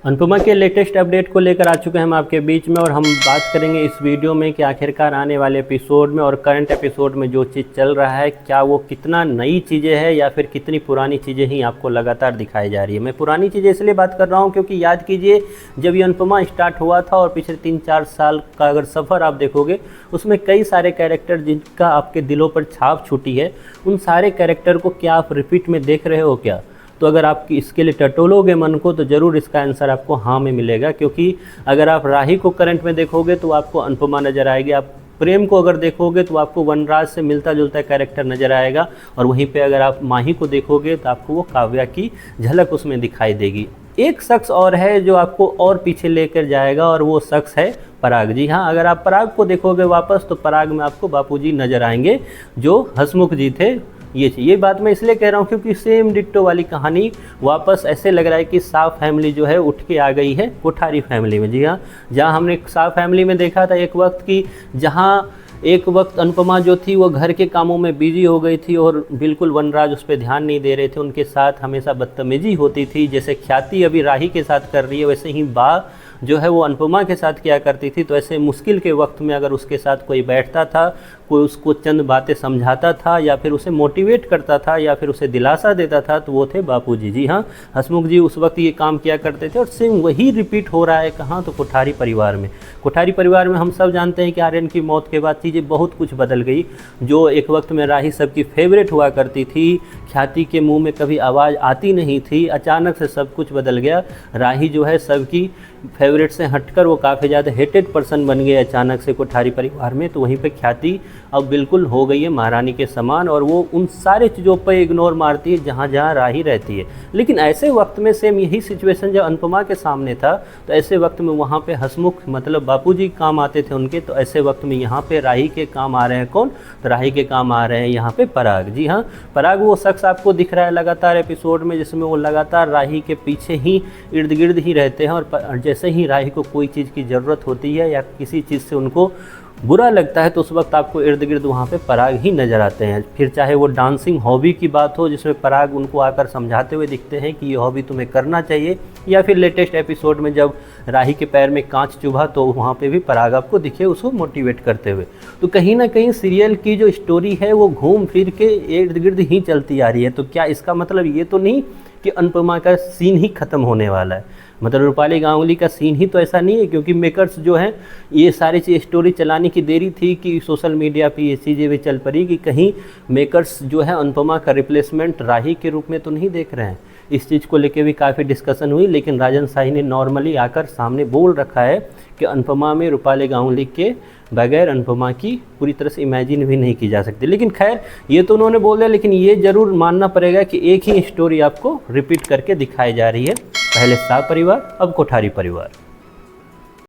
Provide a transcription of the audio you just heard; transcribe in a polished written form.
अनुपमा के latest update को लेकर आ चुके हैं हम आपके बीच में, और हम बात करेंगे इस वीडियो में कि आखिरकार आने वाले एपिसोड में और करंट एपिसोड में जो चीज़ चल रहा है क्या वो कितना नई चीज़ें हैं या फिर कितनी पुरानी चीज़ें ही आपको लगातार दिखाई जा रही है। मैं पुरानी चीज़ें इसलिए बात कर रहा हूँ क्योंकि याद कीजिए जब ये अनुपमा स्टार्ट हुआ था और पिछले 3-4 साल का अगर सफ़र आप देखोगे उसमें कई सारे कैरेक्टर जिनका आपके दिलों पर छाप छूटी है, उन सारे कैरेक्टर को क्या आप रिपीट में देख रहे हो क्या? तो अगर आप इसके लिए टटोलोगे मन को तो ज़रूर इसका आंसर आपको हाँ में मिलेगा, क्योंकि अगर आप राही को करंट में देखोगे तो आपको अनुपमा नज़र आएगी, आप प्रेम को अगर देखोगे तो आपको वनराज से मिलता जुलता कैरेक्टर नज़र आएगा, और वहीं पे अगर आप माही को देखोगे तो आपको वो काव्या की झलक उसमें दिखाई देगी। एक शख्स और है जो आपको और पीछे लेकर जाएगा और वो शख्स है पराग। जी हाँ, अगर आप पराग को देखोगे वापस तो पराग में आपको बापूजी नज़र आएंगे जो हसमुख जी थे। ये बात मैं इसलिए कह रहा हूँ क्योंकि सेम डिट्टो वाली कहानी वापस ऐसे लग रहा है कि साफ फैमिली जो है उठ के आ गई है कोठारी फैमिली में। जी हाँ, जहाँ हमने साफ फैमिली में देखा था एक वक्त की, जहाँ एक वक्त अनुपमा जो थी वो घर के कामों में बिजी हो गई थी और बिल्कुल वनराज उस पर ध्यान नहीं दे रहे थे, उनके साथ हमेशा बदतमीजी होती थी। जैसे ख्याति अभी राही के साथ कर रही है वैसे ही बा जो है वो अनुपमा के साथ किया करती थी। तो ऐसे मुश्किल के वक्त में अगर उसके साथ कोई बैठता था, कोई उसको चंद बातें समझाता था या फिर उसे मोटिवेट करता था या फिर उसे दिलासा देता था तो वो थे बापूजी। जी हाँ, हसमुख जी उस वक्त ये काम किया करते थे और सेम वही रिपीट हो रहा है। कहाँ? तो कोठारी परिवार में। कोठारी परिवार में हम सब जानते हैं कि आर्यन की मौत के बाद चीज़ें बहुत कुछ बदल गई। जो एक वक्त में राही सबकी फेवरेट हुआ करती थी, ख्याति के मुंह में कभी आवाज़ आती नहीं थी, अचानक से सब कुछ बदल गया। राही जो है सबकी फेवरेट से हटकर वो काफ़ी ज़्यादा हेटेड पर्सन बन गए अचानक से कोठारी परिवार में। तो वहीं पे ख्याति अब बिल्कुल हो गई है महारानी के समान और वो उन सारे चीज़ों पर इग्नोर मारती है जहाँ जहाँ राही रहती है। लेकिन ऐसे वक्त में सेम यही सिचुएशन जब अनुपमा के सामने था तो ऐसे वक्त में वहाँ पे हसमुख मतलब बापूजी काम आते थे उनके, तो ऐसे वक्त में यहाँ पे राही के काम आ रहे हैं कौन? तो राही के काम आ रहे हैं यहाँ पे पराग। जी हाँ, पराग वो शख्स आपको दिख रहा है लगातार एपिसोड में जिसमें वो लगातार राही के पीछे ही इर्द गिर्द ही रहते हैं, और जैसे ही राही को कोई चीज़ की ज़रूरत होती है या किसी चीज़ से उनको बुरा लगता है तो उस वक्त आपको इर्द गिर्द वहाँ पे पराग ही नज़र आते हैं। फिर चाहे वो डांसिंग हॉबी की बात हो जिसमें पराग उनको आकर समझाते हुए दिखते हैं कि ये हॉबी तुम्हें करना चाहिए, या फिर लेटेस्ट एपिसोड में जब राही के पैर में कांच चुभा तो वहाँ पे भी पराग आपको दिखे उसको मोटिवेट करते हुए। तो कहीं ना कहीं सीरियल की जो स्टोरी है वो घूम फिर के इर्द गिर्द ही चलती आ रही है। तो क्या इसका मतलब ये तो नहीं कि अनुपमा का सीन ही ख़त्म होने वाला है? मतलब रूपाली गांगुली का सीन ही तो ऐसा नहीं है, क्योंकि मेकर्स जो हैं ये सारी चीज़ स्टोरी चलाने की देरी थी कि सोशल मीडिया पे ये चीज़ें भी चल पड़ी कि कहीं मेकर्स जो है अनुपमा का रिप्लेसमेंट राही के रूप में तो नहीं देख रहे हैं। इस चीज़ को लेके भी काफ़ी डिस्कशन हुई, लेकिन राजन शाही ने नॉर्मली आकर सामने बोल रखा है कि अनुपमा में रूपाली गांगुली के बगैर अनुपमा की पूरी तरह से इमेजिन भी नहीं की जा सकती। लेकिन खैर ये तो उन्होंने बोल दिया, लेकिन ये ज़रूर मानना पड़ेगा कि एक ही स्टोरी आपको रिपीट करके दिखाई जा रही है, पहले शाह परिवार अब कोठारी परिवार।